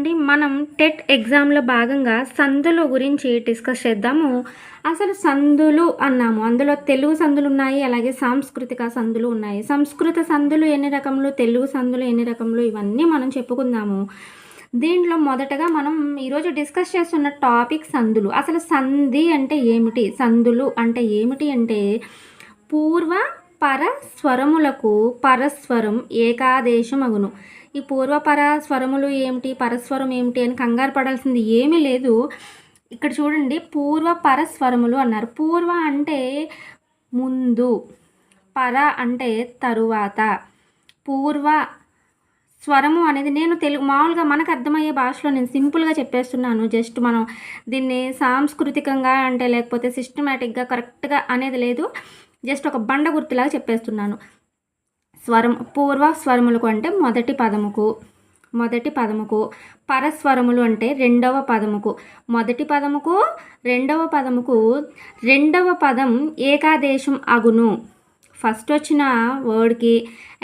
అండి మనం టెట్ ఎగ్జామ్‌లో భాగంగా సందులు గురించి డిస్కస్ చేద్దాము. అసలు సందులు అన్నాము. అందులో తెలుగు సందులున్నాయి. అలాగే సాంస్కృతిక సందులు ఉన్నాయి. సంస్కృత సందులు ఎన్ని రకములు, తెలుగు సందులు ఎన్ని రకములు ఇవన్నీ మనం చెప్పుకుందాము. దీంట్లో మొదటగా మనం ఈరోజు డిస్కస్ చేస్తున్న టాపిక్ సందులు. అసలు సంధి అంటే ఏమిటి? సందులు అంటే ఏమిటి అంటే పూర్వ పర స్వరములకు పరస్వరం ఏకాదేశమగును. ఈ పూర్వపర స్వరములు ఏమిటి, పరస్వరం ఏమిటి అని కంగారు పడాల్సింది ఏమీ లేదు. ఇక్కడ చూడండి, పూర్వపర స్వరములు అన్నారు. పూర్వ అంటే ముందు, పర అంటే తరువాత. పూర్వ స్వరము అనేది నేను మామూలుగా మనకు అర్థమయ్యే భాషలో నేను సింపుల్గా చెప్పేస్తున్నాను. జస్ట్ మనం దీన్ని సాంస్కృతికంగా అంటే లేకపోతే సిస్టమేటిక్గా కరెక్ట్గా అనేది లేదు. జస్ట్ ఒక బండ గుర్తులాగా చెప్పేస్తున్నాను. పూర్వ స్వరములకు అంటే మొదటి పదముకు, పరస్వరములు అంటే రెండవ పదముకు, మొదటి పదముకు రెండవ పదముకు రెండవ పదం ఏకాదేశం అగును. ఫస్ట్ వచ్చిన వర్డ్కి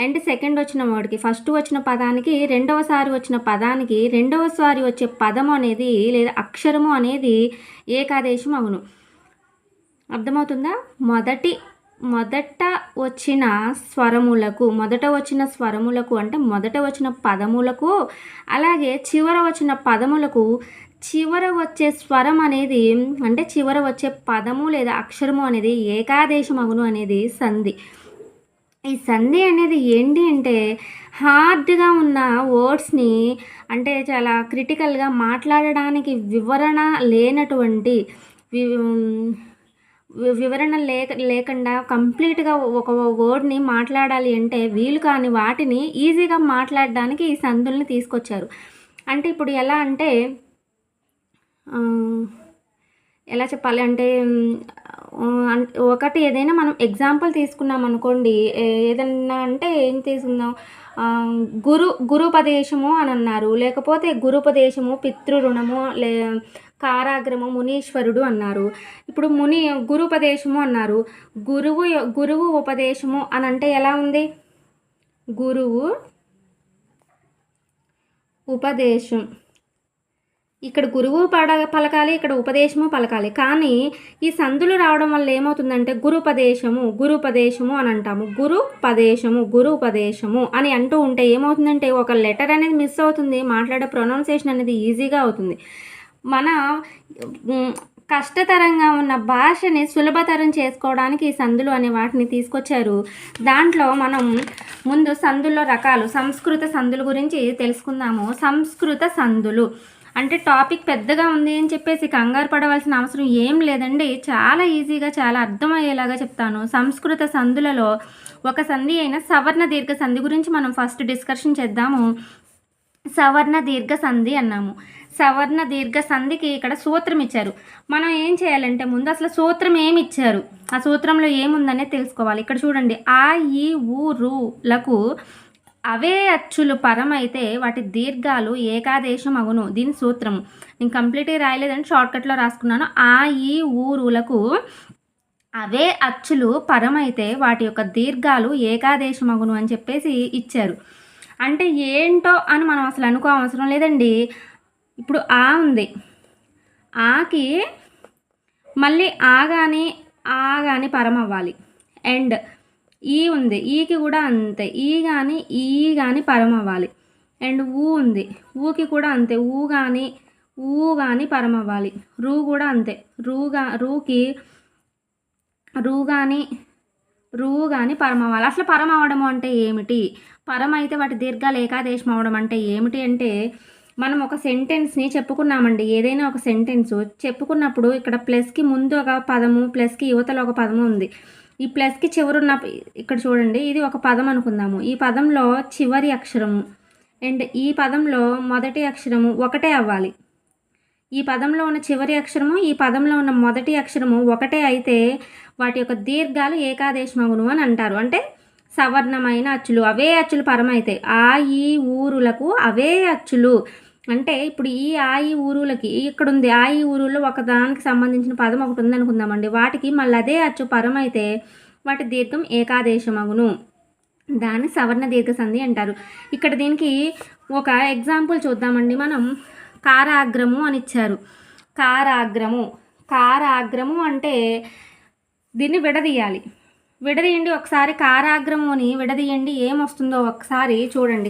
అండ్ సెకండ్ వచ్చిన వర్డ్కి, ఫస్ట్ వచ్చిన పదానికి రెండవసారి వచ్చిన పదానికి రెండవసారి వచ్చే పదము అనేది లేదా అక్షరము అనేది ఏకాదేశం అగును. అర్థమవుతుందా? మొదట వచ్చిన స్వరములకు అంటే మొదట వచ్చిన పదములకు, అలాగే చివర వచ్చిన పదములకు చివర వచ్చే స్వరం అనేది అంటే చివర వచ్చే పదము లేదా అక్షరము అనేది ఏకాదేశమగును అనేది సంధి. ఈ సంధి అనేది ఏంటి అంటే హార్డ్గా ఉన్న వర్డ్స్ని అంటే చాలా క్రిటికల్గా మాట్లాడడానికి లేనటువంటి వివరణ లేకుండా కంప్లీట్గా ఒక వర్డ్ని మాట్లాడాలి అంటే వీలు కాని వాటిని ఈజీగా మాట్లాడడానికి ఈ సందుల్ని తీసుకొచ్చారు. అంటే ఇప్పుడు ఎలా చెప్పాలి అంటే ఒకటి ఏదైనా మనం ఎగ్జాంపుల్ తీసుకున్నాం అనుకోండి, ఏదన్నా అంటే ఏం తీసుకుందాం, గురుపదేశము అని అన్నారు, లేకపోతే గురుపదేశము, పితృరుణము, కారాగ్రము, మునీశ్వరుడు అన్నారు. ఇప్పుడు గురుపదేశము అన్నారు. గురువు ఉపదేశము అని అంటే ఎలా ఉంది? గురువు ఉపదేశం. ఇక్కడ గురువు పలకాలి, ఇక్కడ ఉపదేశము పలకాలి. కానీ ఈ సందులు రావడం వల్ల ఏమవుతుందంటే గురుపదేశము అని అంటాము. గురుపదేశము అని అంటూ ఉంటే ఏమవుతుందంటే ఒక లెటర్ అనేది మిస్ అవుతుంది, మాట్లాడే ప్రొనౌన్సియేషన్ అనేది ఈజీగా అవుతుంది. మన కష్టతరంగా ఉన్న భాషని సులభతరం చేసుకోవడానికి ఈ సందులు అనే వాటిని తీసుకొచ్చారు. దాంట్లో మనం ముందు సందుల్లో రకాలు, సంస్కృత సందుల గురించి తెలుసుకుందాము. సంస్కృత సందులు అంటే టాపిక్ పెద్దగా ఉంది అని చెప్పేసి కంగారు పడవలసిన అవసరం ఏం లేదండి. చాలా ఈజీగా చాలా అర్థమయ్యేలాగా చెప్తాను. సంస్కృత సందులలో ఒక సంధి అయిన సవర్ణ దీర్ఘ సంధి గురించి మనం ఫస్ట్ డిస్కషన్ చేద్దాము. సవర్ణ దీర్ఘ సంధి అన్నాము. సవర్ణ దీర్ఘ సంధికి ఇక్కడ సూత్రం ఇచ్చారు. మనం ఏం చేయాలంటే ముందు అసలు సూత్రం ఏమి ఇచ్చారు, ఆ సూత్రంలో ఏముందనే తెలుసుకోవాలి. ఇక్కడ చూడండి, ఆ ఈ ఊ రులకు అవే అచ్చులు పరమైతే వాటి దీర్ఘాలు ఏకాదేశం అగును. దీని సూత్రము నేను కంప్లీట్గా రాయలేదని షార్ట్కట్లో రాసుకున్నాను. ఆ ఈ ఊరులకు అవే అచ్చులు పరమైతే వాటి యొక్క దీర్ఘాలు ఏకాదేశం అగును అని చెప్పేసి ఇచ్చారు. అంటే ఏంటో అని మనం అసలు అనుకో అవసరం లేదండి. ఇప్పుడు ఆ ఉంది, ఆకి మళ్ళీ ఆ కానీ పరం అవ్వాలి. అండ్ ఈ ఉంది, ఈకి కూడా అంతే, ఈ కానీ పరం అవ్వాలి. అండ్ ఊ ఉంది, ఊకి కూడా అంతే, ఊ కానీ పరం అవ్వాలి. రూ కూడా అంతే, రూ కానీ పరం అవ్వాలి. అసలు పరం అవ్వడము అంటే ఏమిటి, పరం అయితే వాటి దీర్ఘాలు ఏకాదేశం అవ్వడం అంటే ఏమిటి అంటే మనం ఒక సెంటెన్స్ని చెప్పుకున్నామండి. ఏదైనా ఒక సెంటెన్స్ చెప్పుకున్నప్పుడు ఇక్కడ ప్లస్కి ముందు ఒక పదము, ప్లస్కి యువతలో ఒక పదము ఉంది. ఈ ప్లస్కి చివరున్న ఇక్కడ చూడండి, ఇది ఒక పదం అనుకుందాము. ఈ పదంలో చివరి అక్షరము అండ్ ఈ పదంలో మొదటి అక్షరము ఒకటే అవ్వాలి. ఈ పదంలో ఉన్న చివరి అక్షరము, ఈ పదంలో ఉన్న మొదటి అక్షరము ఒకటే అయితే వాటి యొక్క దీర్ఘాలు ఏకాదేశమగును అని అంటారు. అంటే సవర్ణమైన అచ్చులు, అవే అచ్చులు పరమైతే. ఆ ఈ ఊరులకు అవే అచ్చులు అంటే ఇప్పుడు ఈ ఆ ఈ ఊరులకి ఇక్కడ ఉంది, ఆ ఈ ఊరులో ఒక దానికి సంబంధించిన పదం ఒకటి ఉంది అనుకుందామండి. వాటికి మళ్ళీ అదే అచ్చు పరమైతే వాటి దీర్ఘం ఏకాదేశమగును. దాన్ని సవర్ణ దీర్ఘ సంధి అంటారు. ఇక్కడ దీనికి ఒక ఎగ్జాంపుల్ చూద్దామండి. మనం కారాగ్రము అని ఇచ్చారు. కారాగ్రము అంటే దీన్ని విడదీయాలి. విడదీయండి ఒకసారి. కారాగ్రము అని విడదీయండి, ఏమొస్తుందో ఒకసారి చూడండి.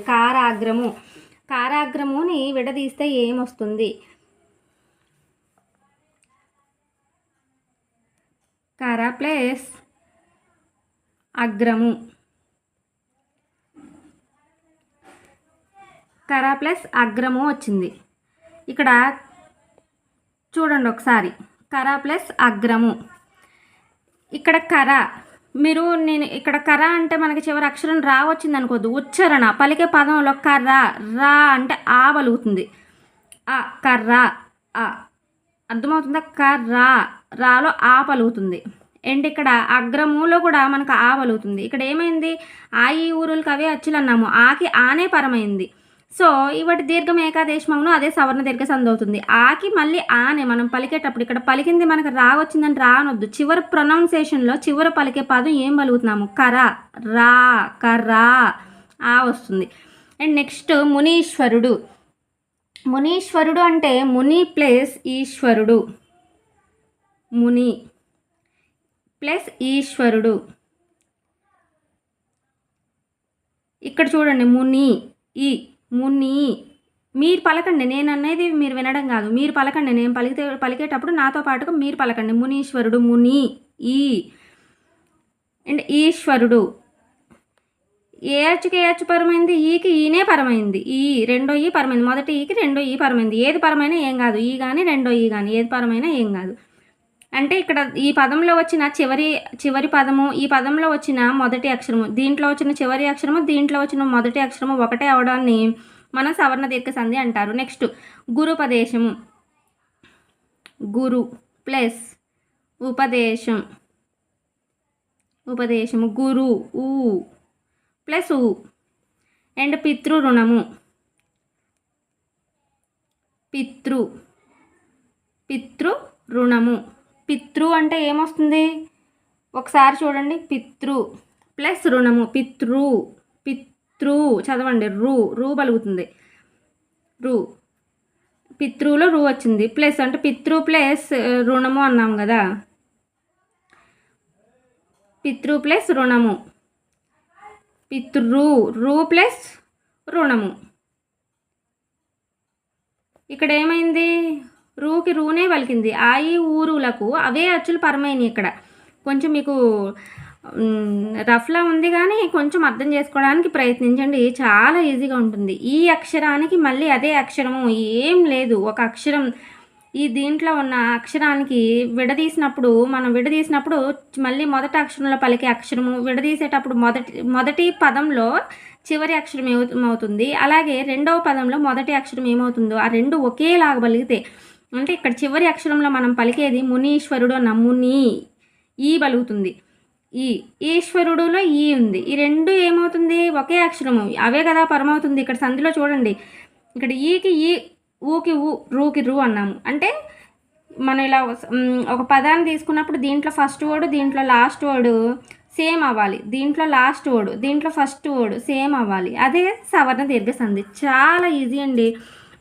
కారాగ్రముని విడదీస్తే ఏమొస్తుంది? కార ప్లస్ అగ్రము, కర ప్లస్ అగ్రము వచ్చింది. ఇక్కడ చూడండి ఒకసారి. కర ప్లస్ అగ్రము. ఇక్కడ కర, నేను ఇక్కడ కర అంటే మనకి చివరి అక్షరం రా వచ్చింది అనుకోద్దు. ఉచ్చారణ పలికే పదంలో కర్ర, రా అంటే ఆ పలుకుతుంది. కర్ర, అర్థమవుతుందా? కర్రా, రాలో ఆ పలుకుతుంది. అండ్ ఇక్కడ అగ్రములో కూడా మనకు ఆ పలుకుతుంది. ఇక్కడ ఏమైంది? ఆ ఈ ఊరులకు అవే అచ్చులు అన్నాము. ఆకి ఆనే పరమైంది. సో ఇవాటి దీర్ఘం ఏకాదేశమవును, అదే సవర్ణ దీర్ఘ సంధి అవుతుంది. ఆకి మళ్ళీ ఆనే మనం పలికేటప్పుడు ఇక్కడ పలికింది మనకు రా వచ్చిందని రా అనొద్దు. చివరి ప్రొనౌన్సియేషన్లో చివరి పలికే పదం ఏం పలుకుతున్నాము? కర, రా, కర్రా, ఆ వస్తుంది. And next మునీశ్వరుడు. మునీశ్వరుడు అంటే ముని ప్లస్ ఈశ్వరుడు. ముని ప్లస్ ఈశ్వరుడు. ఇక్కడ చూడండి, ముని మీరు పలకండి. నేను అనేది మీరు వినడం కాదు, మీరు పలకండి. నేను పలికేటప్పుడు నాతో పాటుగా మీరు పలకండి. మునీశ్వరుడు, ముని ఈ. అండ్ ఈశ్వరుడు, ఏచుకి ఏచు పరమైంది, ఈకి ఈనే పరమైంది. ఈ రెండో ఈ పరమైంది. మొదటి ఈకి రెండో ఈ పరమైంది. ఏది పరమైనా ఏం కాదు. ఈ కానీ రెండో ఈ కానీ ఏది పరమైనా ఏం కాదు. అంటే ఇక్కడ ఈ పదంలో వచ్చిన చివరి పదము, ఈ పదంలో వచ్చిన మొదటి అక్షరము, దీంట్లో వచ్చిన చివరి అక్షరము, దీంట్లో వచ్చిన మొదటి అక్షరము ఒకటే అవడాన్ని మనం సవర్ణ దీర్ఘ సంధి అంటారు. నెక్స్ట్ గురుపదేశము. గురు ప్లస్ ఉపదేశము గురు ఊ ప్లస్ ఊ. అండ్ పితృ రుణము. పితృ రుణము. పితృ అంటే ఏమొస్తుంది? ఒకసారి చూడండి. పితృ ప్లస్ రుణము. పితృ చదవండి. రూ పలుకుతుంది. పితృలో రూ వచ్చింది. ప్లస్ అంటే పితృ ప్లస్ రుణము అన్నాం కదా. పితృ ప్లస్ రుణము. రూ ప్లస్ రుణము. ఇక్కడ ఏమైంది? రూకి రూనే పలికింది. ఆ ఈ ఊరులకు అవే అచ్చులు పరమైనవి. ఇక్కడ కొంచెం మీకు రఫ్లా ఉంది, కానీ కొంచెం అర్థం చేసుకోవడానికి ప్రయత్నించండి. చాలా ఈజీగా ఉంటుంది. ఈ అక్షరానికి మళ్ళీ అదే అక్షరము ఏం లేదు. ఒక అక్షరం ఈ దీంట్లో ఉన్న అక్షరానికి విడదీసినప్పుడు మళ్ళీ మొదటి అక్షరంలో పలికే అక్షరము విడదీసేటప్పుడు మొదటి పదంలో చివరి అక్షరం ఏమవుతుంది, అలాగే రెండవ పదంలో మొదటి అక్షరం ఏమవుతుందో ఆ రెండు ఒకేలాగా పలికితే, అంటే ఇక్కడ చివరి అక్షరంలో మనం పలికేది మునీశ్వరుడు అన్న ముని ఈ పలుకుతుంది. ఈశ్వరుడులో ఈ ఉంది. ఈ రెండు ఏమవుతుంది? ఒకే అక్షరము, అవే కదా పరమవుతుంది. ఇక్కడ సంధిలో చూడండి, ఇక్కడ ఈకి ఈ, ఊకి ఊ, రూకి రూ అన్నాము. అంటే మనం ఇలా ఒక పదాన్ని తీసుకున్నప్పుడు దీంట్లో ఫస్ట్ వర్డ్, దీంట్లో లాస్ట్ వర్డ్ సేమ్ అవ్వాలి. దీంట్లో లాస్ట్ వర్డ్, దీంట్లో ఫస్ట్ వర్డ్ సేమ్ అవ్వాలి. అదే సవర్ణ దీర్ఘ సంధి. చాలా ఈజీ అండి.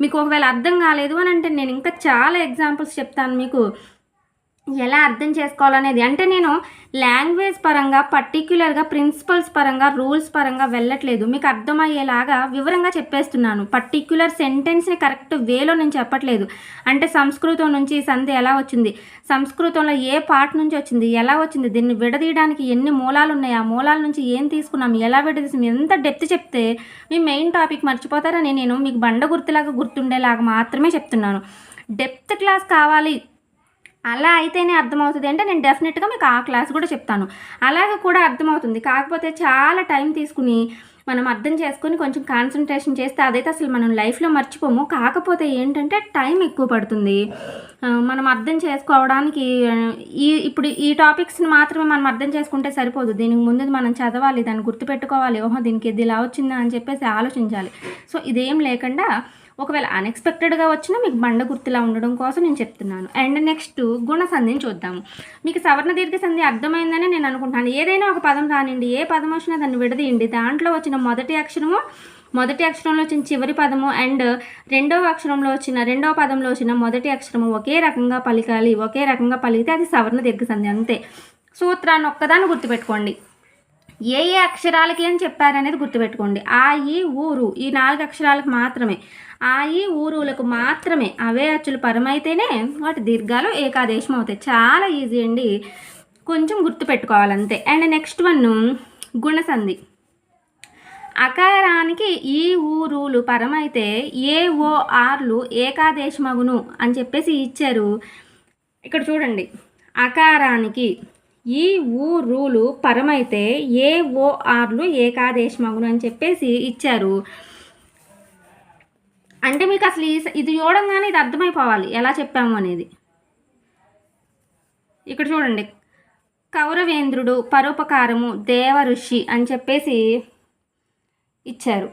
మీకు ఒకవేళ అర్థం కాలేదు అని అంటే నేను ఇంకా చాలా ఎగ్జాంపుల్స్ చెప్తాను మీకు ఎలా అర్థం చేసుకోవాలనేది. అంటే నేను లాంగ్వేజ్ పరంగా పర్టిక్యులర్గా ప్రిన్సిపల్స్ పరంగా రూల్స్ పరంగా వెళ్ళట్లేదు, మీకు అర్థమయ్యేలాగా వివరంగా చెప్పేస్తున్నాను. పర్టిక్యులర్ సెంటెన్స్ని కరెక్ట్ వేలో నేను చెప్పట్లేదు. అంటే సంస్కృతం నుంచి సంధి ఎలా వచ్చింది, సంస్కృతంలో ఏ పార్ట్ నుంచి వచ్చింది, ఎలా వచ్చింది, దీన్ని విడదీయడానికి ఎన్ని మూలాలు ఉన్నాయి, ఆ మూలాల నుంచి ఏం తీసుకున్నాం, ఎలా విడదీసాం, ఎంత డెప్త్ చెప్తే మీ మెయిన్ టాపిక్ మర్చిపోతారని నేను మీకు బండ గుర్తులాగా గుర్తుండేలాగా మాత్రమే చెప్తున్నాను. డెప్త్ క్లాస్ కావాలి అలా అయితేనే అర్థమవుతుంది అంటే నేను డెఫినెట్గా మీకు ఆ క్లాస్ కూడా చెప్తాను. అలాగే కూడా అర్థమవుతుంది. కాకపోతే చాలా టైం తీసుకుని మనం అర్థం చేసుకొని కొంచెం కాన్సన్ట్రేషన్ చేస్తే అదైతే అసలు మనం లైఫ్లో మర్చిపోము. కాకపోతే ఏంటంటే టైం ఎక్కువ పడుతుంది మనం అర్థం చేసుకోవడానికి. ఇప్పుడు ఈ టాపిక్స్ని మాత్రమే మనం అర్థం చేసుకుంటే సరిపోదు. దీనికి ముందు మనం చదవాలి, దాన్ని గుర్తుపెట్టుకోవాలి. ఓహో దీనికి ఇది ఇలా వచ్చిందా అని చెప్పేసి ఆలోచించాలి. సో ఇదేం లేకుండా ఒకవేళ అన్ఎక్స్పెక్టెడ్గా వచ్చినా మీకు బండ గుర్తులా ఉండడం కోసం నేను చెప్తున్నాను. అండ్ నెక్స్ట్ గుణసంధిని చూద్దాము. మీకు సవర్ణ దీర్ఘ సంధి అర్థమైందని నేను అనుకుంటున్నాను. ఏదైనా ఒక పదం కానివ్వండి, ఏ పదం వచ్చినా దాన్ని విడదీయండి. దాంట్లో వచ్చిన మొదటి అక్షరంలో వచ్చిన చివరి పదము అండ్ రెండవ పదంలో వచ్చిన మొదటి అక్షరము ఒకే రకంగా పలికాలి. ఒకే రకంగా పలికితే అది సవర్ణ దీర్ఘ సంధి, అంతే. సూత్రాన్ని ఒక్కదాన్ని గుర్తుపెట్టుకోండి. ఏ అక్షరాలకి అని చెప్పారనేది గుర్తుపెట్టుకోండి. ఆ, ఈ, ఊరు, ఈ 4 అక్షరాలకు మాత్రమే, ఆ, ఈ, ఊరులకు మాత్రమే అవే అచ్చులు పరమైతేనే వాటి దీర్ఘాలు ఏకాదేశం అవుతాయి. చాలా ఈజీ అండి, కొంచెం గుర్తుపెట్టుకోవాలంతే. అండ్ నెక్స్ట్ వన్ గుణసంధి. అకారానికి ఈ, ఊరులు పరమైతే ఏ, ఓ, ఆర్లు ఏకాదేశమగును అని చెప్పేసి ఇచ్చారు. ఇక్కడ చూడండి, అకారానికి ఈ, ఊరులు పరమైతే ఏ, ఓ, ఆర్లు ఏకాదేశమగును అని చెప్పేసి ఇచ్చారు. అంటే మీకు అసలు ఇది చూడంగానే ఇది అర్థమైపోవాలి ఎలా చెప్పాము అనేది. ఇక్కడ చూడండి, కౌరవేంద్రుడు, పరోపకారము, దేవఋషి అని చెప్పేసి ఇచ్చారు.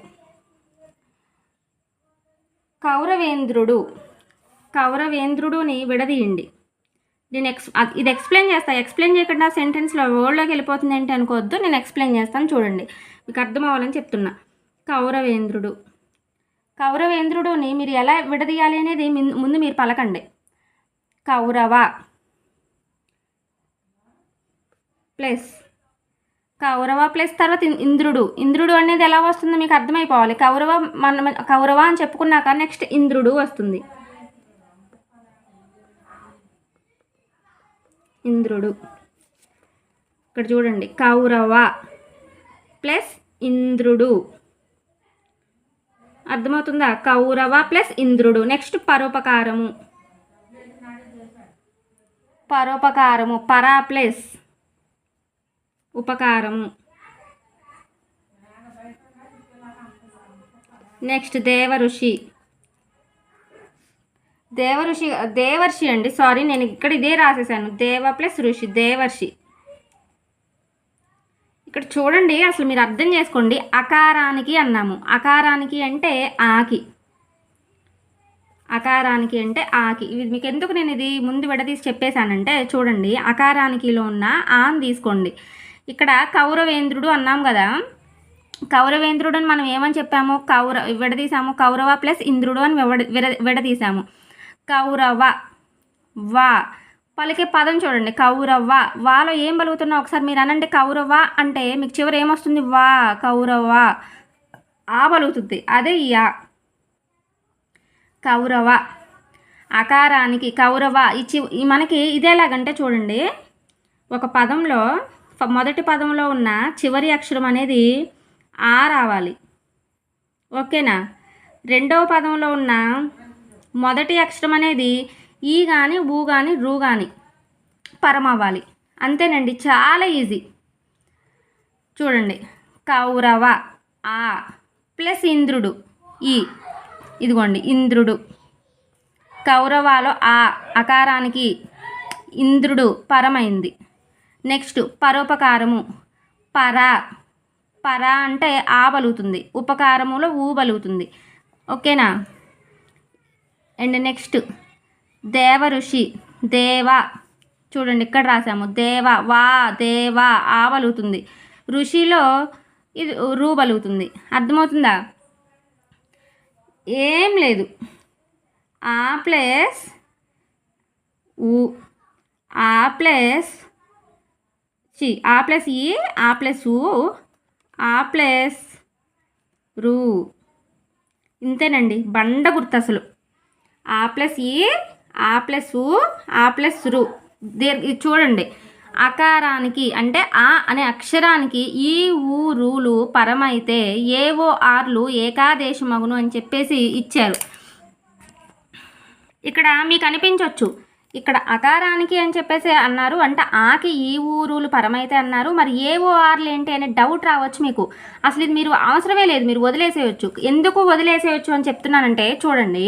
కౌరవేంద్రుడుని విడదీయండి. నేను ఇది ఎక్స్ప్లెయిన్ చేస్తాను. ఎక్స్ప్లెయిన్ చేయకుండా సెంటెన్స్లో వర్డ్లోకి వెళ్ళిపోతుంది ఏంటి అనుకోవద్దు, నేను ఎక్స్ప్లెయిన్ చేస్తాను చూడండి, మీకు అర్థం అవ్వాలని చెప్తున్నా. కౌరవేంద్రుడుని మీరు ఎలా విడదీయాలి అనేది ముందు మీరు పలకండి. కౌరవ ప్లస్ తర్వాత ఇంద్రుడు అనేది ఎలా వస్తుందో మీకు అర్థమైపోవాలి. కౌరవ అని చెప్పుకున్నాక నెక్స్ట్ ఇంద్రుడు వస్తుంది. ఇక్కడ చూడండి, కౌరవ ప్లస్ ఇంద్రుడు, అర్థమవుతుందా? కౌరవ ప్లస్ ఇంద్రుడు. నెక్స్ట్ పరోపకారము, పరా ప్లస్ ఉపకారము. నెక్స్ట్ దేవర్షి అండి, సారీ నేను ఇక్కడ ఇదే రాసేసాను, దేవ ప్లస్ ఋషి, దేవర్షి. ఇక్కడ చూడండి, అసలు మీరు అర్థం చేసుకోండి. అకారానికి అన్నాము, అకారానికి అంటే ఆకి. ఇది మీకు ఎందుకు నేను ఇది ముందు విడదీసి చెప్పేశానంటే చూడండి, అకారానికిలో ఉన్న ఆన్ తీసుకోండి. ఇక్కడ కౌరవేంద్రుడు అన్నాం కదా, కౌరవేంద్రుడు అని మనం ఏమని చెప్పాము, విడదీసాము. కౌరవ ప్లస్ ఇంద్రుడు అని విడదీసాము. కౌరవ వా పలికే పదం చూడండి, కౌరవ. వాలో ఏం పలుకుతున్నా ఒకసారి మీరు అనండి. కౌరవ అంటే మీకు చివరి ఏమొస్తుంది, వా, కౌరవ ఆ పలుకుతుంది, అదే యా. కౌరవ అకారానికి కౌరవ మనకి ఇదేలాగంటే చూడండి, ఒక పదంలో మొదటి పదంలో ఉన్న చివరి అక్షరం అనేది ఆ రావాలి, ఓకేనా. రెండవ పదంలో ఉన్న మొదటి అక్షరం అనేది ఈ కానీ, ఊ కానీ, రూ కానీ పరం అవ్వాలి, అంతేనండి, చాలా ఈజీ. చూడండి, కౌరవ ఆ ప్లస్ ఇంద్రుడు ఈ, ఇదిగోండి ఇంద్రుడు. కౌరవాలో ఆ అకారానికి ఇంద్రుడు పరమైంది. నెక్స్ట్ పరోపకారము, పరా అంటే ఆ బలుగుతుంది, ఉపకారములో ఊ బలుగుతుంది, ఓకేనా. అండ్ నెక్స్ట్ దేవఋషి, చూడండి ఇక్కడ రాసాము, దేవా ఆ బలుగుతుంది, ఋషిలో ఇది రూ బలుగుతుంది, అర్థమవుతుందా? ఏం లేదు, ఆ ప్లస్ ఊ, ఆ ప్లస్ ఈ, ఆ ప్లస్ ఊ, ఆ ప్లస్ రూ, ఇంతేనండి, బండ గుర్తు అసలు. ఆ ప్లస్ ఈ, ఆ ప్లస్ ఊ, ఆ ప్లస్ రు. ఇది చూడండి, అకారానికి అంటే ఆ అనే అక్షరానికి ఈ, ఊ, రూలు పరమైతే ఏవో ఆర్లు ఏకాదేశమగును అని చెప్పేసి ఇచ్చారు. ఇక్కడ మీకు అనిపించవచ్చు, ఇక్కడ అకారానికి అని చెప్పేసి అన్నారు, అంటే ఆకి ఈ, ఊరులు పరమైతే అన్నారు, మరి ఏవో ఆర్లు ఏంటి అనే డౌట్ రావచ్చు మీకు. అసలు ఇది మీరు అవసరమే లేదు, మీరు వదిలేసేయచ్చు. ఎందుకు వదిలేసేయచ్చు అని చెప్తున్నానంటే చూడండి,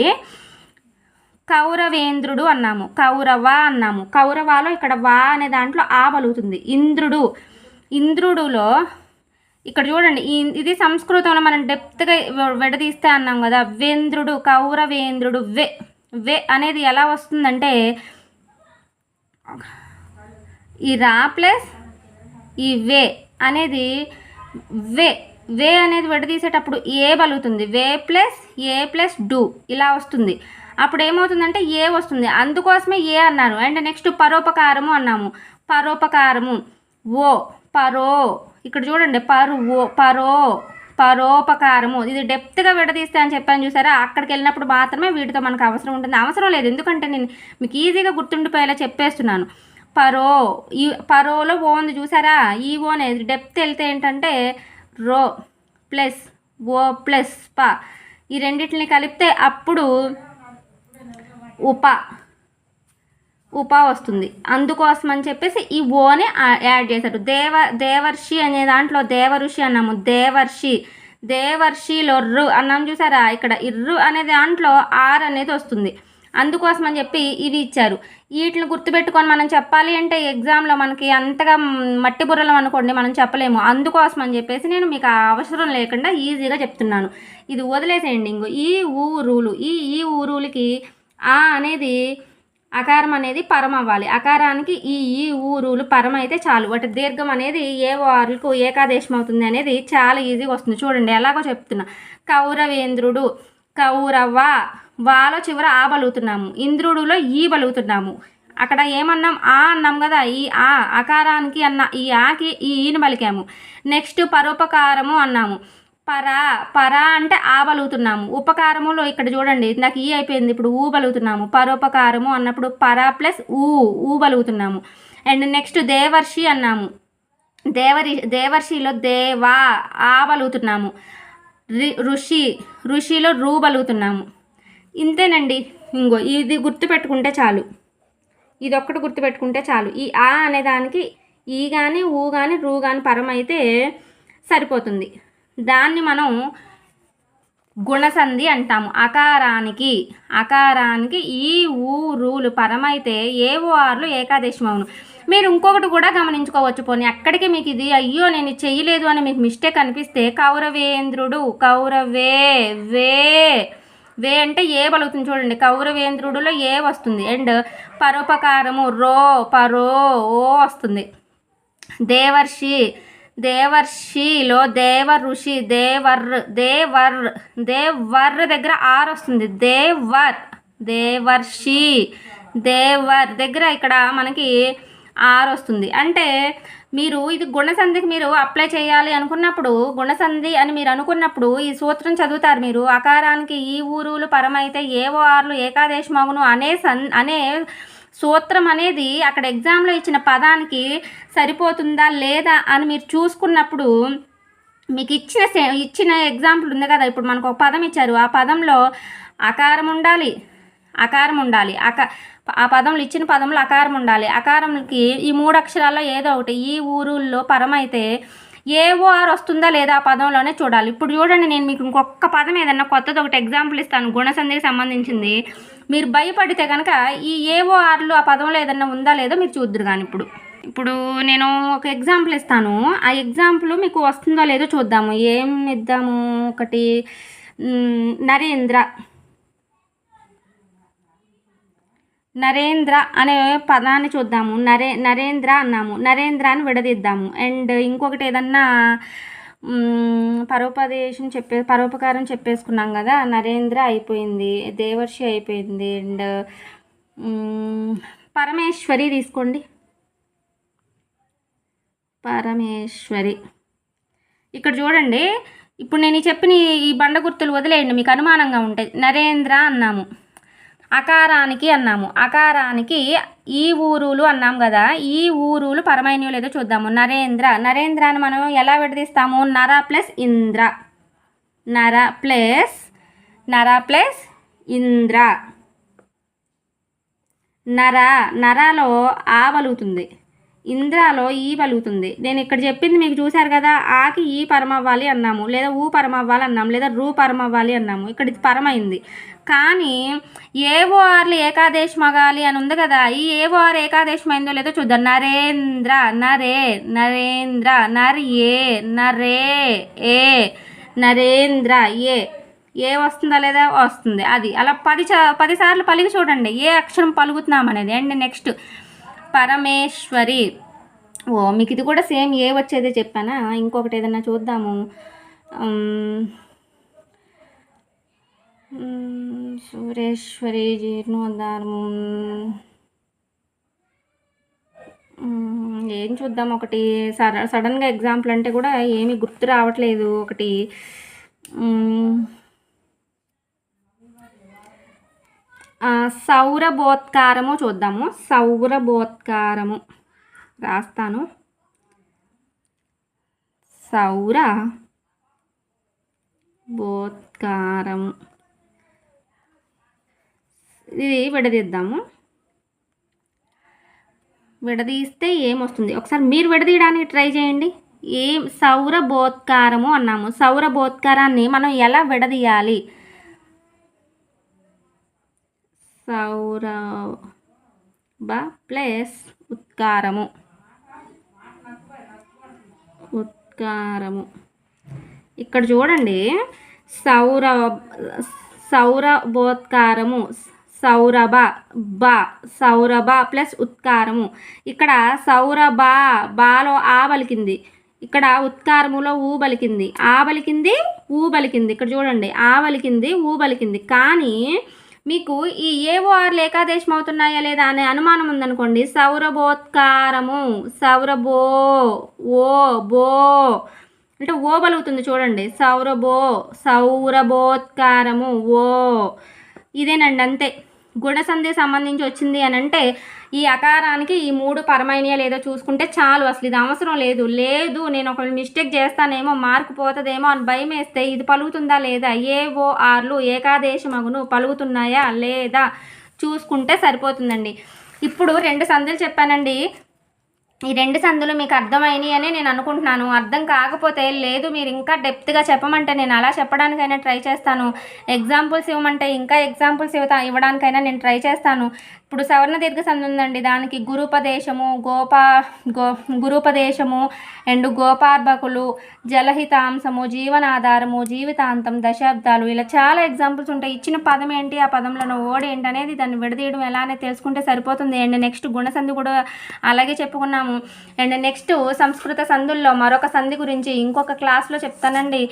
కౌరవేంద్రుడు అన్నాము, కౌరవ అన్నాము, కౌరవాలో ఇక్కడ వా అనే దాంట్లో ఆ పలుకుతుంది. ఇంద్రుడులో ఇక్కడ చూడండి ఇది సంస్కృతంలో మనం డెప్త్గా విడదీస్తే అన్నాం కదా. వేంద్రుడు, కౌరవేంద్రుడు. వే అనేది ఎలా వస్తుందంటే ఈ రా ప్లస్ ఈ అనేది వే అనేది విడదీసేటప్పుడు ఏ బలుగుతుంది. ఏ ప్లస్ డు ఇలా వస్తుంది. అప్పుడు ఏమవుతుందంటే ఏ వస్తుంది. అందుకోసమే ఏ అన్నాను. అండ్ నెక్స్ట్ పరోపకారము అన్నాము. పరోపకారము పరో. ఇక్కడ చూడండి పరోపకారము. ఇది డెప్త్గా విడదీస్తే అని చెప్పాను చూసారా. అక్కడికి వెళ్ళినప్పుడు మాత్రమే వీటితో మనకు అవసరం ఉంటుంది. అవసరం లేదు, ఎందుకంటే నేను మీకు ఈజీగా గుర్తుండిపోయేలా చెప్పేస్తున్నాను. పరోలో ఓ ఉంది చూసారా. ఈ ఓ అనేది డెప్త్ వెళ్తే ఏంటంటే రో ప్లస్ ఓ ప్లస్ ప, ఈ రెండింటిని కలిపితే అప్పుడు ఉప వస్తుంది. అందుకోసం అని చెప్పేసి ఈ ఓని యాడ్ చేశారు. దేవర్షి అనే దాంట్లో దేవఋషి అన్నాము. దేవర్షిలో రు అన్నాము చూసారా. ఇక్కడ ఇర్రు అనే దాంట్లో ఆర్ అనేది వస్తుంది. అందుకోసం అని చెప్పి ఇవి ఇచ్చారు. వీటిని గుర్తుపెట్టుకొని మనం చెప్పాలి అంటే ఎగ్జామ్లో మనకి అంతగా మట్టి బుర్రలం అనుకోండి, మనం చెప్పలేము. అందుకోసం అని చెప్పేసి నేను మీకు అవసరం లేకుండా ఈజీగా చెప్తున్నాను. ఇది వదిలేసేయండి. ఈ ఊరులు, ఈ ఊరులకి ఆ అనేది అకారం అనేది పరం అవ్వాలి. అకారానికి ఈ ఊరులు పరం అయితే చాలు. వాటి దీర్ఘం అనేది ఏ వారులకు ఏకాదేశం అవుతుంది అనేది చాలా ఈజీగా వస్తుంది. చూడండి ఎలాగో చెప్తున్నా. కౌరవేంద్రుడు, కౌరవ, వాలో చివర ఆ బలుగుతున్నాము. ఇంద్రుడులో ఈ బలుగుతున్నాము. అక్కడ ఏమన్నాం, ఆ అన్నాం కదా. ఈ ఆ అకారానికి అన్న ఈ ఆకి ఈ ఈని పలికాము. నెక్స్ట్ పరోపకారము అన్నాము. పర అంటే ఆ బలుగుతున్నాము. ఉపకారములో ఇక్కడ చూడండి నాకు ఈ అయిపోయింది, ఇప్పుడు ఊ బలుగుతున్నాము. పరోపకారము అన్నప్పుడు పర ప్లస్ ఊ బలుగుతున్నాము. అండ్ నెక్స్ట్ దేవర్షి అన్నాము. దేవర్షిలో దేవా ఆ బలుగుతున్నాము. ఋషిలో రూ బలుగుతున్నాము. ఇంతేనండి. ఇంకో ఇది గుర్తుపెట్టుకుంటే చాలు. ఇది ఒక్కటి గుర్తుపెట్టుకుంటే చాలు. ఈ ఆ అనే దానికి ఈ కానీ ఊ కానీ రూ కానీ పరం అయితే సరిపోతుంది. దాన్ని మనం గుణసంధి అంటాము. అకారానికి ఈ ఊ రూలు పరమైతే ఏవో ఆర్లు ఏకాదేశం అవును. మీరు ఇంకొకటి కూడా గమనించుకోవచ్చు. పోనీ అక్కడికి మీకు ఇది అయ్యో నేను చెయ్యలేదు అని మీకు మిస్టేక్ అనిపిస్తే కౌరవేంద్రుడు, వే అంటే ఏ బలుగుతుంది చూడండి. కౌరవేంద్రుడులో ఏ వస్తుంది. అండ్ పరోపకారము పరో ఓ వస్తుంది. దేవర్షిలో దేవఋషి దేవర్ దగ్గర ఆర్ వస్తుంది. దేవర్షి దగ్గర ఇక్కడ మనకి ఆర్ వస్తుంది. అంటే మీరు ఇది గుణసంధికి మీరు అప్లై చేయాలి అనుకున్నప్పుడు, గుణసంధి అని మీరు అనుకున్నప్పుడు ఈ సూత్రం చదువుతారు మీరు. అకారానికి ఈ ఊరులు పరమైతే ఏవో ఆర్లు ఏకాదేశమగును అనే సూత్రం అనేది అక్కడ ఎగ్జామ్లో ఇచ్చిన పదానికి సరిపోతుందా లేదా అని మీరు చూసుకున్నప్పుడు మీకు ఇచ్చిన ఎగ్జాంపుల్ ఉంది కదా. ఇప్పుడు మనకు ఒక పదం ఇచ్చారు. ఆ పదంలో అకారం ఉండాలి. ఆ పదంలో ఇచ్చిన పదంలో అకారం ఉండాలి. అకారంకి ఈ 3 అక్షరాల్లో ఏదో ఒకటి ఈ ఊరుల్లో పరమైతే ఏవో ఆర్ వస్తుందా లేదా ఆ పదంలోనే చూడాలి. ఇప్పుడు చూడండి నేను మీకు ఇంకొక పదం ఏదన్నా కొత్తది ఒకటి ఎగ్జాంపుల్ ఇస్తాను గుణసంధికి సంబంధించింది. మీరు భయపడితే కనుక ఈ ఏవో ఆర్లు ఆ పదంలో ఏదన్నా ఉందా లేదో మీరు చూద్దరు. కానీ ఇప్పుడు నేను ఒక ఎగ్జాంపుల్ ఇస్తాను. ఆ ఎగ్జాంపుల్ మీకు వస్తుందో లేదో చూద్దాము. ఏం ఇద్దాము, ఒకటి నరేంద్ర అనే పదాన్ని చూద్దాము. నరేంద్ర అన్నాము. నరేంద్రాన్ని విడదీద్దాము. అండ్ ఇంకొకటి ఏదన్నా పరోపకారం చెప్పేసుకున్నాం కదా. నరేంద్ర అయిపోయింది, దేవర్షి అయిపోయింది. అండ్ పరమేశ్వరి తీసుకోండి. పరమేశ్వరి. ఇక్కడ చూడండి ఇప్పుడు నేను చెప్పిన ఈ బండ గుర్తులు వదిలేయండి, మీకు అనుమానంగా ఉంటాయి. నరేంద్ర అన్నాము. అకారానికి ఈ ఊరులు అన్నాం కదా. ఈ ఊరులు పరమైనయో లేదో చూద్దాము. నరేంద్రాన్ని మనం ఎలా విడదీస్తాము? నర ప్లస్ ఇంద్ర. నరలో ఆ బలుగుతుంది. ఇంద్రాలో ఈ పలుకుతుంది. నేను ఇక్కడ చెప్పింది మీకు చూశారు కదా, ఆకి ఈ పరం అవ్వాలి అన్నాము, లేదా ఊ పరం అవ్వాలి అన్నాము, లేదా రూ పరం అవ్వాలి అన్నాము. ఇక్కడ ఇది పరమైంది. కానీ ఏఓఆర్లు ఏకాదేశం అవ్వాలి అని ఉంది కదా, ఈ ఏఓఆర్ ఏకాదేశం అయిందో లేదో చూద్దాం. నరేంద్ర, నరేంద్ర, ఏ నరే ఏ నరేంద్ర ఏ వస్తుందా లేదా వస్తుంది. అది అలా 10 సార్లు పలికి చూడండి ఏ అక్షరం పలుకుతున్నాం అనేది. And next Parameshwari. మీకు ఇది కూడా సేమ్ ఏ వచ్చేదే చెప్పానా. ఇంకొకటి ఏదైనా చూద్దాము. సురేశ్వరి, జీర్ణోద్ధారము. ఏం చూద్దాం, ఒకటి సడన్గా ఎగ్జాంపుల్ అంటే కూడా ఏమీ గుర్తు రావట్లేదు. ఒకటి సౌరభోత్కారము చూద్దాము. సౌరభోత్కారము రాస్తాను. సౌరభోత్కారము ఇది విడదీద్దాము. విడదీస్తే ఏమొస్తుంది ఒకసారి మీరు విడదీయడానికి ట్రై చేయండి. సౌరభోత్కారము అన్నాము. సౌరభోత్కారాన్ని మనం ఎలా విడదీయాలి? సౌరభ ప్లస్ ఉత్కారము. ఇక్కడ చూడండి, సౌరభోత్కారము, సౌరభ ప్లస్ ఉత్కారము. ఇక్కడ బాలో ఆ పలికింది, ఇక్కడ ఉత్కారములో ఊ పలికింది, ఆ పలికింది ఊ పలికింది. ఇక్కడ చూడండి, ఆ పలికింది ఊ పలికింది. కానీ మీకు ఈ ఏఓఆర్లు ఏకాదేశం అవుతున్నాయా లేదా అనే అనుమానం ఉందనుకోండి, సౌరభోత్కారము, బో అంటే ఓ పలుకుతుంది చూడండి. సౌరభోత్కారము ఓ. ఇదేనండి, అంతే. గుణసంధి సంబంధించి వచ్చింది అని అంటే ఈ అకారానికి ఈ 3 పరమైనయా లేదో చూసుకుంటే చాలు. అసలు ఇది అవసరం లేదు. నేను ఒక మిస్టేక్ చేస్తానేమో, మార్కు పోతుందేమో అని భయం వేస్తే ఇది పలుకుతుందా లేదా, ఏఓఆర్లు ఏకాదేశమగును పలుకుతున్నాయా లేదా చూసుకుంటే సరిపోతుందండి. ఇప్పుడు 2 సందులు చెప్పానండి. ఈ 2 సందులు మీకు అర్థమైనాయి అని నేను అనుకుంటున్నాను. అర్థం కాకపోతే లేదు, మీరు ఇంకా డెప్త్గా చెప్పమంటే నేను అలా చెప్పడానికైనా ట్రై చేస్తాను. ఎగ్జాంపుల్స్ ఇవ్వమంటే ఇంకా ఎగ్జాంపుల్స్ ఇవ్వడానికైనా నేను ట్రై చేస్తాను. ఇప్పుడు సవర్ణ దీర్ఘ సంధి ఉందండి, దానికి గురుపదేశము, గురుపదేశము అండ్ గోపార్భకులు, జలహితాంశము, జీవనాధారము, జీవితాంతం, దశాబ్దాలు, ఇలా చాలా ఎగ్జాంపుల్స్ ఉంటాయి. ఇచ్చిన పదం ఏంటి, ఆ పదంలో ఓడి ఏంటి అనేది దాన్ని విడదీయడం ఎలా అనేది తెలుసుకుంటే సరిపోతుంది. అండ్ నెక్స్ట్ గుణసంధి కూడా అలాగే చెప్పుకున్నాము. అండ్ నెక్స్ట్ సంస్కృత సంధుల్లో మరొక సంధి గురించి ఇంకొక క్లాస్లో చెప్తానండి.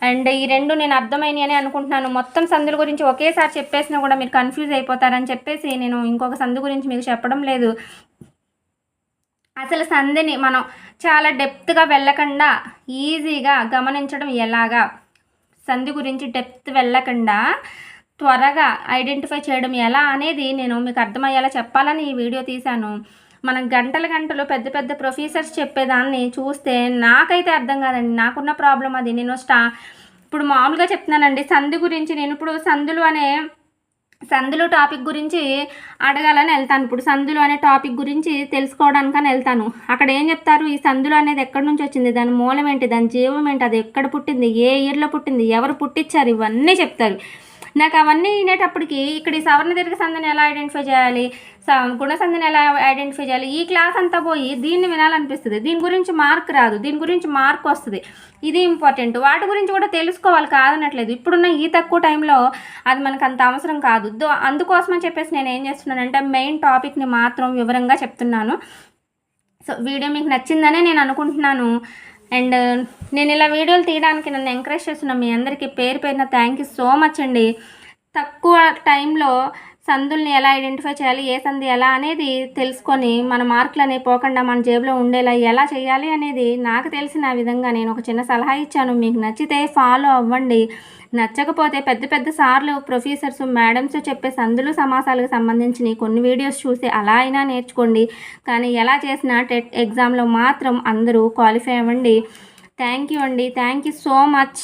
అండ్ ఈ 2 నేను అర్థమైనవి అని అనుకుంటున్నాను. మొత్తం సంధుల గురించి ఒకేసారి చెప్పేసినా కూడా మీరు కన్ఫ్యూజ్ అయిపోతారని చెప్పేసి నేను ఇంకొక సంధి గురించి మీకు చెప్పడం లేదు. అసలు సంధిని మనం చాలా డెప్త్గా వెళ్ళకుండా ఈజీగా గమనించడం ఎలాగా, సంధి గురించి డెప్త్ వెళ్ళకుండా త్వరగా ఐడెంటిఫై చేయడం ఎలా అనేది నేను మీకు అర్థమయ్యేలా చెప్పాలని ఈ వీడియో తీశాను. మనం గంటలు పెద్ద పెద్ద ప్రొఫెసర్స్ చెప్పేదాన్ని చూస్తే నాకైతే అర్థం కాదండి. నాకున్న ప్రాబ్లం అది. నేను ఇప్పుడు మామూలుగా చెప్తున్నానండి సంధి గురించి. నేను ఇప్పుడు సంధులు టాపిక్ గురించి అడగాలని వెళ్తాను. ఇప్పుడు సంధులు అనే టాపిక్ గురించి తెలుసుకోవడానికని వెళ్తాను. అక్కడ ఏం చెప్తారు, ఈ సంధులు అనేది ఎక్కడి నుంచి వచ్చింది, దాని మూలం ఏంటి, దాని జీవం ఏంటి, అది ఎక్కడ పుట్టింది, ఏ ఇయర్లో పుట్టింది, ఎవరు పుట్టించారు, ఇవన్నీ చెప్తారు. నాకు అవన్నీ వినేటప్పటికి ఇక్కడ ఈ సవర్ణ దీర్ఘ సంధిని ఎలా ఐడెంటిఫై చేయాలి, గుణసంధిని ఎలా ఐడెంటిఫై చేయాలి, ఈ క్లాస్ అంతా పోయి దీన్ని వినాలనిపిస్తుంది. దీని గురించి మార్క్ రాదు, దీని గురించి మార్క్ వస్తుంది. ఇది ఇంపార్టెంట్. వాటి గురించి కూడా తెలుసుకోవాలి, కాదనట్లేదు. ఇప్పుడున్న ఈ తక్కువ టైంలో అది మనకు అంత అవసరం కాదు. అందుకోసమని చెప్పేసి నేను ఏం చేస్తున్నానంటే మెయిన్ టాపిక్ని మాత్రం వివరంగా చెప్తున్నాను. సో వీడియో మీకు నచ్చిందనే నేను అనుకుంటున్నాను. అండ్ నేను ఇలా వీడియోలు తీయడానికి నన్ను ఎంకరేజ్ చేస్తున్న మీ అందరికీ పేరు పేరున థ్యాంక్ యూ సో మచ్ అండి. తక్కువ టైంలో సందుల్ని ఎలా ఐడెంటిఫై చేయాలి, ఏ సంధి ఎలా అనేది తెలుసుకొని మన మార్కులు అనేవి పోకుండా మన జేబులో ఉండేలా ఎలా చేయాలి అనేది నాకు తెలిసిన విధంగా నేను ఒక చిన్న సలహా ఇచ్చాను. మీకు నచ్చితే ఫాలో అవ్వండి. నచ్చకపోతే పెద్ద సార్లు ప్రొఫెసర్స్ మేడమ్స్ చెప్పే సందులు సమాసాలకు సంబంధించిన కొన్ని వీడియోస్ చూసి అలా అయినా నేర్చుకోండి. కానీ ఎలా చేసినా టెట్ ఎగ్జామ్లో మాత్రం అందరూ క్వాలిఫై అవ్వండి. థ్యాంక్ యూ అండి. Thank you so much.